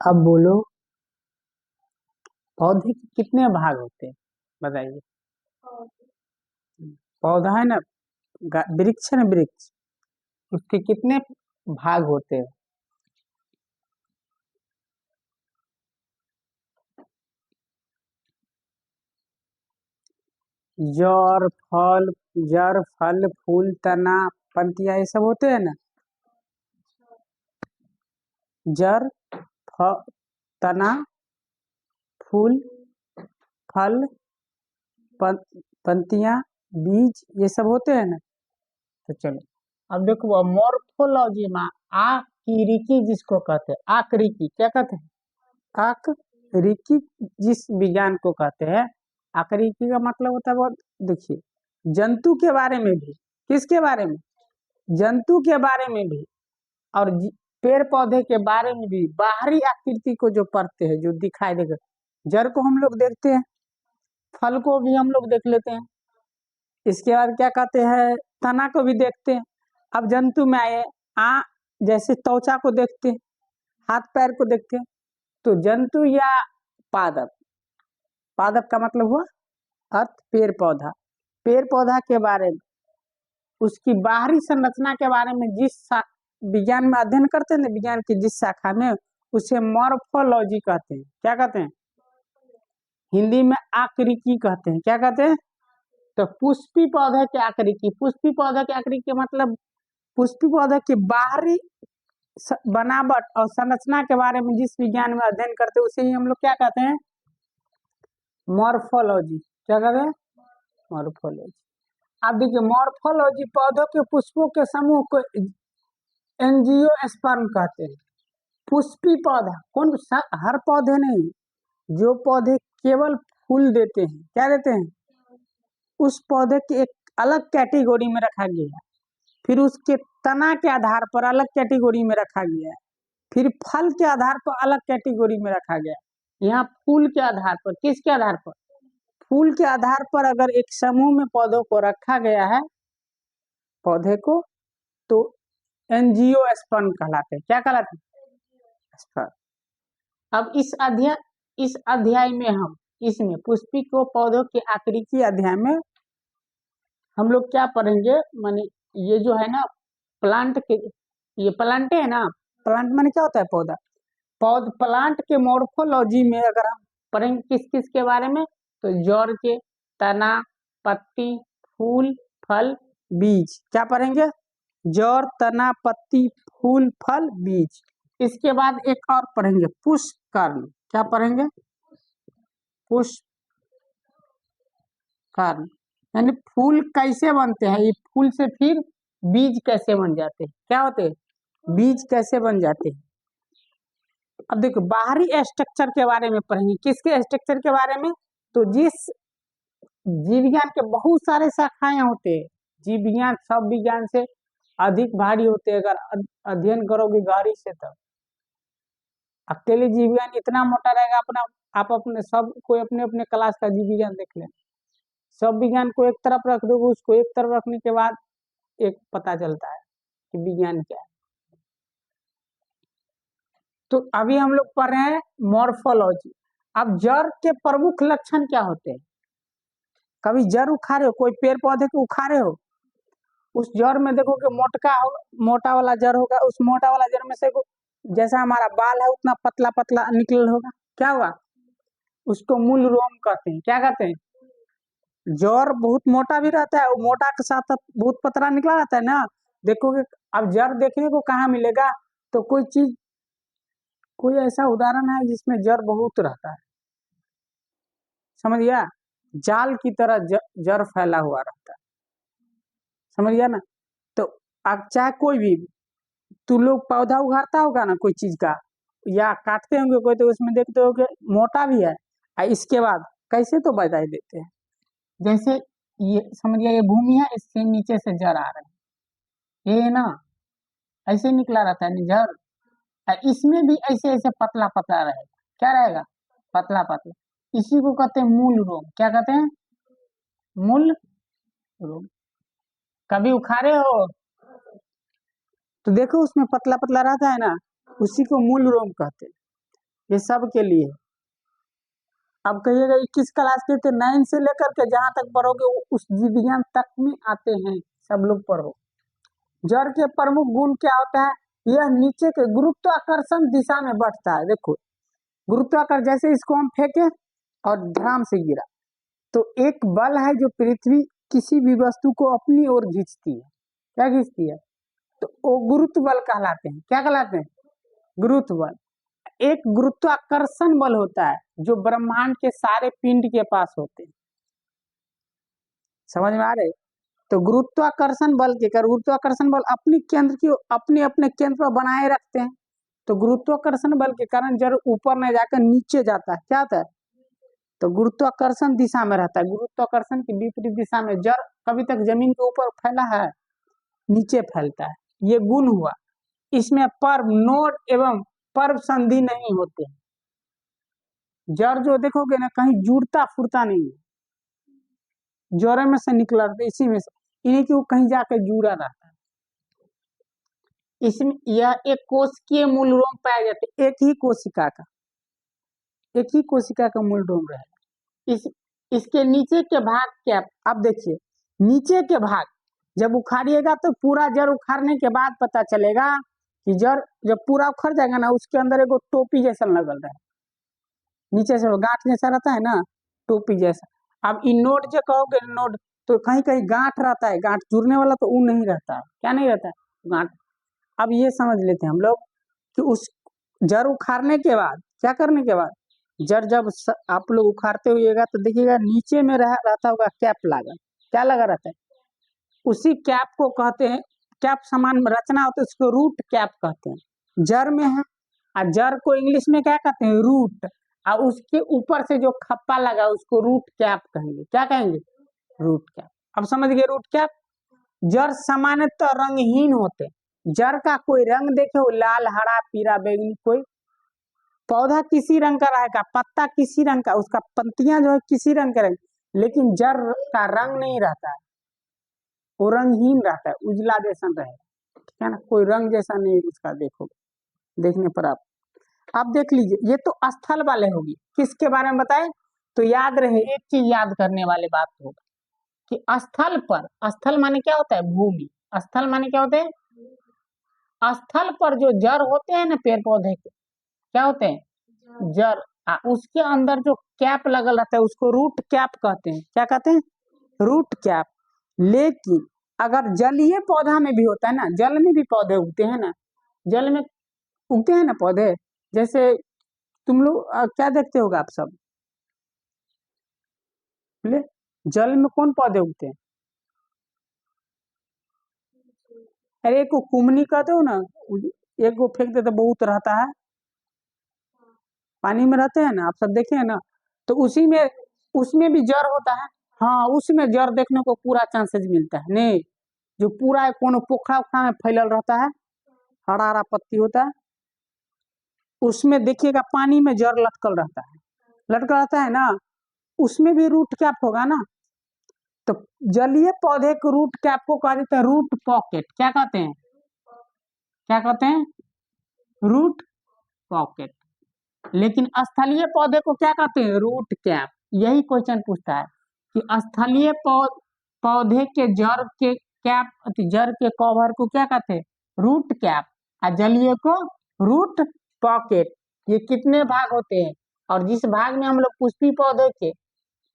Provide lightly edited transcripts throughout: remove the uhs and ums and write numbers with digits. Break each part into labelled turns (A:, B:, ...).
A: अब बोलो, पौधे के कितने भाग होते हैं बताइए। पौधा है ना, वृक्ष है ना, वृक्ष, उसके कितने भाग होते हैं? जड़ फल, जड़ फल फूल तना पत्तियां, ये सब होते हैं ना। जड़, तना, फूल, फल, पत्तियां, बीज, ये सब होते हैं ना। तो चलो, अब देखो मॉर्फोलॉजी में आकृति जिसको कहते हैं, आकृति क्या कहते हैं? आकृति जिस विज्ञान को कहते हैं, आकृति का मतलब होता है वो, देखिए, जंतु के बारे में भी, किसके बारे में? जंतु के बारे में भी, और पेड़ पौधे के बारे में भी, बाहरी आकृति को जो पढ़ते हैं, जो दिखाई देगा। जड़ को हम लोग देखते हैं, फल को भी हम लोग देख लेते हैं, इसके बाद क्या कहते हैं, तना को भी देखते हैं। अब जंतु में आए, जैसे त्वचा को देखते हैं, हाथ पैर को देखते हैं। तो जंतु या पादप, पादप का मतलब हुआ अर्थ पेड़ पौधा, पेड़ पौधा के बारे में, उसकी बाहरी संरचना के बारे में जिस विज्ञान में अध्ययन करते हैं ना, विज्ञान की जिस शाखा में, उसे मॉर्फोलॉजी कहते हैं। क्या कहते हैं? हिंदी में आकृति कहते हैं। क्या कहते हैं? तो पुष्पी पौधे की आकृति, पुष्पी पौधे की आकृति के मतलब पुष्पी पौधे की बाहरी बनावट और संरचना के बारे में जिस विज्ञान में अध्ययन करते हैं, उसे ही हम लोग क्या कहते हैं? मॉर्फोलॉजी। क्या कहते हैं? मॉर्फोलॉजी। आप देखिए, मॉर्फोलॉजी पौधों के पुष्पों के समूह को एंजियोस्पर्म कहते हैं। पुष्पी पौधा कौन? हर पौधे नहीं, जो पौधे केवल फूल देते हैं, क्या देते हैं, उस पौधे की एक अलग कैटेगरी में रखा गया है। फिर उसके तना के आधार पर अलग कैटेगरी में रखा गया है। फिर फल के आधार पर अलग कैटेगरी में रखा गया है। यहाँ फूल के आधार पर, किसके आधार पर? फूल के आधार पर अगर एक समूह में पौधों को रखा गया है, पौधे को, तो एंजियोस्पर्म कहलाते हैं। क्या कहलाते हैं? स्पर्म। अब इस अध्याय में हम, इसमें पुष्पी को पौधों के आकृति अध्याय में हम लोग क्या पढ़ेंगे, माने ये जो है ना प्लांट के, ये प्लांट है ना, प्लांट माने क्या होता है? पौधा। प्लांट के मॉर्फोलॉजी में अगर हम पढ़ेंगे किस किस के बारे में, तो जड़ के, तना, पत्ती, फूल, फल, बीज। क्या पढ़ेंगे? जड़, तना, पत्ती, फूल, फल, बीज। इसके बाद एक और पढ़ेंगे, पुष्पकर्ण। क्या पढ़ेंगे? पुष्पकर्ण, यानी फूल कैसे बनते हैं, ये फूल से फिर बीज कैसे बन जाते हैं, क्या होते हैं, बीज कैसे बन जाते हैं। अब देखो, बाहरी स्ट्रक्चर के बारे में पढ़ेंगे। किसके स्ट्रक्चर के बारे में? तो जिस जीव विज्ञान के बहुत सारे शाखाएं होते हैं, जीव विज्ञान सब विज्ञान से अधिक भारी होते हैं। अगर अध्ययन करोगे गहरी से, तब अकेले जीव विज्ञान इतना मोटा रहेगा, अपना आप अपने सब कोई अपने अपने क्लास का जीव विज्ञान देख लें। सब विज्ञान को एक तरफ रख दोगे, उसको एक तरफ रखने के बाद एक पता चलता है कि विज्ञान क्या है। तो अभी हम लोग पढ़ रहे हैं मॉर्फोलॉजी। अब जड़ के प्रमुख लक्षण क्या होते हैं? कभी जड़ उखाड़े हो, कोई पेड़ पौधे को उखाड़े हो, उस जड़ में देखो कि मोटा वाला जड़ होगा, उस मोटा वाला जड़ में से जैसा हमारा बाल है उतना पतला पतला निकल होगा। क्या हुआ? उसको मूल रोम कहते हैं। क्या कहते हैं? जड़ बहुत मोटा भी रहता है, वो मोटा के साथ साथ बहुत पतला निकला रहता है ना। देखोगे, अब जड़ देखने को कहाँ मिलेगा? तो कोई चीज, कोई ऐसा उदाहरण है जिसमें जड़ बहुत रहता है, समझ गया? जाल की तरह जड़ फैला हुआ रहता है, समझ गया ना? तो आप चाहे कोई भी, तू लोग पौधा उगाड़ता होगा ना कोई चीज का, या काटते होंगे कोई, तो उसमें देखते हो कि मोटा भी है, और इसके बाद कैसे तो बधाई देते हैं। जैसे ये समझ गया, ये भूमि है, इससे नीचे से जड़ आ रहे हैं, ये ना ऐसे निकला रहता है जड़, और इसमें भी ऐसे ऐसे पतला पतला रहेगा। क्या रहेगा? पतला पतला। इसी को कहते हैं मूल रोम। क्या कहते हैं? मूल रोम। कभी उखाड़े हो तो देखो, उसमें पतला पतला रहता है ना, उसी को मूल रोम कहते हैं। ये सब के लिए। अब कहिएगा 21 क्लास के थे, 9 से लेकर के जहां तक पढ़ोगे उस विज्ञान तक में आते हैं, सब लोग पढ़ो। जड़ के प्रमुख गुण क्या होता है? यह नीचे के गुरुत्वाकर्षण दिशा में बढ़ता है। देखो गुरुत्वाकर्षण, जैसे इसको हम फेंके और ध्यान से गिरा, तो एक बल है जो पृथ्वी किसी भी वस्तु को अपनी ओर खींचती है। क्या खींचती है? तो वो गुरुत्व बल कहलाते हैं। क्या कहलाते हैं? गुरुत्व बल। एक गुरुत्वाकर्षण बल होता है जो ब्रह्मांड के सारे पिंड के पास होते हैं। समझ में आ रहे? तो गुरुत्वाकर्षण बल के कर, गुरुत्वाकर्षण बल अपनी केंद्र की अपने अपने केंद्र पर बनाए रखते हैं। तो गुरुत्वाकर्षण बल के कारण जड़ ऊपर नहीं जाकर नीचे जाता है। क्या होता है? तो गुरुत्वाकर्षण दिशा में रहता है। गुरुत्वाकर्षण की विपरीत दिशा में जड़ कभी तक जमीन के ऊपर फैला है? नीचे फैलता है। ये गुण हुआ। इसमें पर्व, नोड एवं पर्व संधि नहीं होते। जड़ जो देखोगे ना, कहीं जुड़ता फुरता नहीं है, जोरे में से निकला रहता है, इसी में से, इन्हीं की कहीं जाकर जुड़ा रहता है। इसमें यह एक कोशिकीय मूल रोम पाया जाता है। एक ही कोशिका का, एक ही कोशिका का मूल रोम रहेगा। इसके नीचे के भाग क्या? अब देखिए नीचे के भाग जब उखाड़िएगा तो पूरा जड़ उखाड़ने के बाद पता चलेगा कि जड़ जब पूरा उखड़ जाएगा ना, उसके अंदर एक टोपी जैसा लगल रहा है। नीचे से गांठ जैसा रहता है ना, टोपी जैसा। अब इन नोड जो कहोगे नोड, तो कहीं कहीं गांठ रहता है, गांठ जुड़ने वाला, तो वो नहीं रहता। क्या नहीं रहता? गांठ। अब ये समझ लेते हैं हम लोग कि उस जड़ उखाड़ने के बाद क्या करने के बाद, जड़ जब आप लोग उखाड़ते हुएगा तो देखिएगा नीचे में रहता होगा कैप लगा। क्या लगा रहता है? उसी कैप को कहते हैं, कैप समान रचना होती है, उसको रूट कैप कहते हैं। जड़ में है, और जड़ को इंग्लिश में क्या कहते हैं? रूट। और उसके ऊपर से जो खप्पा लगा उसको रूट कैप कहेंगे। क्या कहेंगे? Root cap. अब समझ गए रूट कैप। जड़ सामान्यतः रंगहीन होते हैं। जड़ का कोई रंग देखे हो, लाल, हरा, पीला, बैंगनी, कोई पौधा किसी रंग का रहेगा, पत्ता किसी रंग का, उसका पत्तियां जो है किसी रंग का रंग, लेकिन जड़ का रंग नहीं रहता है, वो रंगहीन रहता है, उजला जैसा रहेगा। ठीक है ना, कोई रंग जैसा नहीं उसका देखोगे, देखने पर आप देख लीजिए। ये तो स्थल वाले होगी। किसके बारे में बताए? तो याद रहे, एक चीज याद करने वाले बात होगा कि स्थल पर, स्थल माने क्या होता है? भूमि। स्थल माने क्या होते हैं? स्थल पर जो जड़ होते हैं ना पेड़ पौधे के, क्या होते हैं? जड़। उसके अंदर जो कैप लगल रहता है उसको रूट कैप कहते हैं। क्या कहते हैं? Root cap. लेकिन अगर जलीय पौधा में भी होता है ना, जल में भी पौधे उगते हैं ना, जल में उगते हैं ना पौधे। जैसे तुम लोग क्या देखते होगा आप सब? बोले जल में कौन पौधे उगते हैं? अरे एक को कुमनी कहते हो ना, एक को फेंक देते बहुत रहता है, पानी में रहते हैं ना, आप सब देखे हैं ना। तो उसी में, उसमें भी जड़ होता है। हाँ, उसमें जड़ देखने को पूरा चांसेस मिलता है नहीं, जो पूरा कोनो पोखरा उखरा में फैलल रहता है, हरा हरा पत्ती होता है, उसमें देखिएगा पानी में जड़ लटकल रहता है, लटकल रहता है ना, उसमें भी रूट कैप होगा ना। तो जलीय पौधे को रूट कैप को कह देते हैं रूट पॉकेट। क्या कहते हैं? क्या कहते हैं? Root pocket. लेकिन स्थलीय पौधे को क्या कहते हैं? Root cap. यही क्वेश्चन पूछता है कि स्थलीय पौधे के जड़ के कैप, जड़ के कवर को क्या कहते हैं? Root cap. और जलीय को रूट पॉकेट। ये कितने भाग होते हैं? और जिस भाग में हम लोग पुष्पी पौधे के,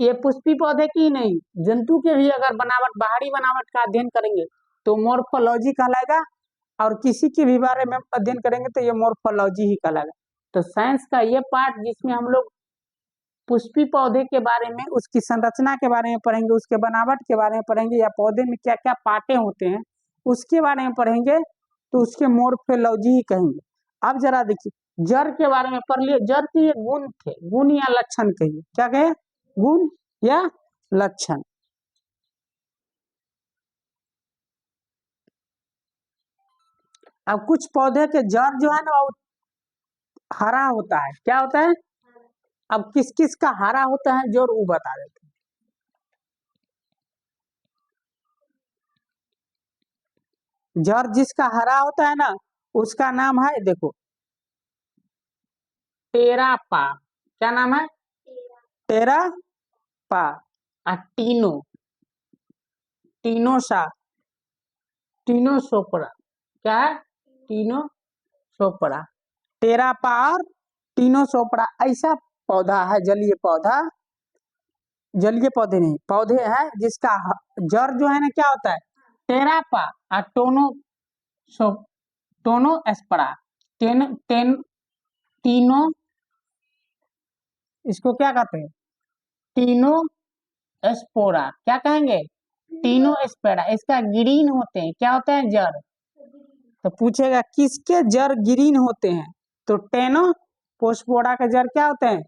A: ये पुष्पी पौधे की नहीं, जंतु के भी अगर बनावट, बाहरी बनावट का अध्ययन करेंगे तो मोर्फोलॉजी कहलाएगा। और किसी के भी बारे में अध्ययन करेंगे तो ये मोर्फोलॉजी ही कहलाएगा। तो साइंस का ये पार्ट जिसमें हम लोग पुष्पी पौधे के बारे में, उसकी संरचना के बारे में पढ़ेंगे, उसके बनावट के बारे में पढ़ेंगे, या पौधे में क्या क्या पार्टें होते हैं उसके बारे में पढ़ेंगे, तो उसके मोर्फोलॉजी ही कहेंगे। अब जरा देखिए, जड़ के बारे में पढ़ लिए। जड़ के ये गुण थे, गुण या लक्षण कहिए, क्या कहे? गुण या लक्षण। अब कुछ पौधे के जड़ जो है ना वो हरा होता है। क्या होता है? अब किस किस का हरा होता है जड़, वो बता देते हैं। जड़ जिसका हरा होता है ना, उसका नाम है, देखो टेरापा, क्या नाम है? टेरापा। टीनो, टीनोसा, टीनोसोपरा, क्या है? टीनोसोपरा। टेरापा और टीनोसोपरा ऐसा पौधा है, जलीय पौधा, जलीय पौधे नहीं, पौधे हैं जिसका जड़ जो है ना क्या होता है? टेरापा और सो टोनो एस्परा, टेन टेन टीनो, इसको क्या कहते हैं? टीनो एस्पोरा, क्या कहेंगे? टीनो एस्पेरा। इसका ग्रीन होते हैं, क्या होते हैं? जड़। तो पूछेगा किसके जड़ ग्रीन होते हैं, तो टेनो पोस्पोरा के जड़ क्या होते हैं?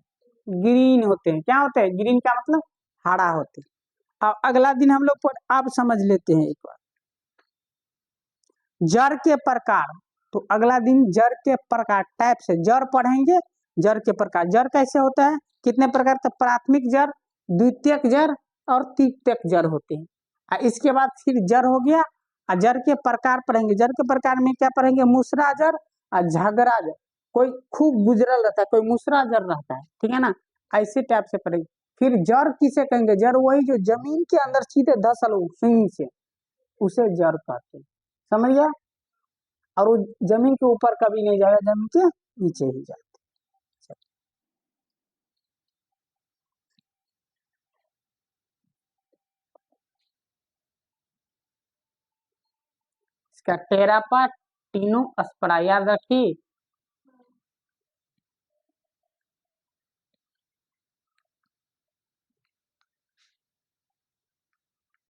A: ग्रीन होते हैं। क्या होते हैं? ग्रीन का मतलब हरा होते हैं। अब अगला दिन हम लोग आप समझ लेते हैं एक बार जड़ के प्रकार। तो अगला दिन जड़ के प्रकार टाइप से जड़ पढ़ेंगे। जड़ के प्रकार, जड़ कैसे होता है? कितने प्रकार का? प्राथमिक जड़, द्वितीयक जड़ और तृतीयक जड़ होते हैं। इसके बाद फिर जड़ हो गया। जड़ के प्रकार पढ़ेंगे। जड़ के प्रकार में क्या पढ़ेंगे? मुसरा जड़ और झगड़ा जड़। कोई खूब गुजरल रहता है, कोई मुसरा जड़ रहता है, ठीक है ना? ऐसे टाइप से पढ़ेंगे। फिर जड़ किसे कहेंगे? जड़ वही जो जमीन के अंदर सीधे धसल हो सुई से, उसे जड़ कहते हैं। समझ गया? और वो जमीन के ऊपर कभी नहीं जाएगा, जमीन के नीचे ही जाएगा। इसका टेरापा टीनो अस्परा, याद रखिए।